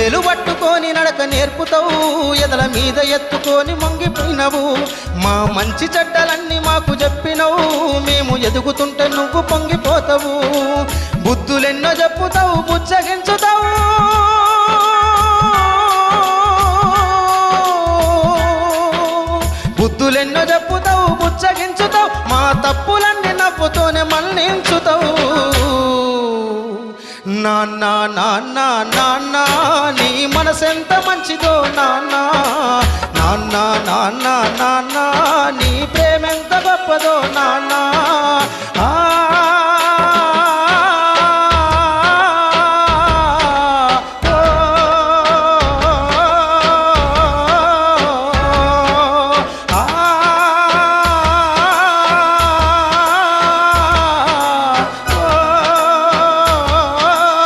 ఏలు పట్టుకొని నడక నేర్పుతావు ఎదల మీద ఎత్తుకొని మొంగిపోయినవు మా మంచి చెడ్డలన్నీ మాకు చెప్పినవు మేము ఎదుగుతుంటే నువ్వు పొంగిపోతావు బుద్ధులెన్నో చెప్పుతావు బుచ్చగించుతావు బుద్ధులెన్నో చెప్పుతావు బుచ్చగించుతావు మా తప్పులన్నీ నవ్వుతోనే మన్నించుతావు నాన్న నాన్న నాన్న నీ మనసెంత మంచిదో నాన్న నాన్న నాన్న నాన్న నీ ప్రేమెంత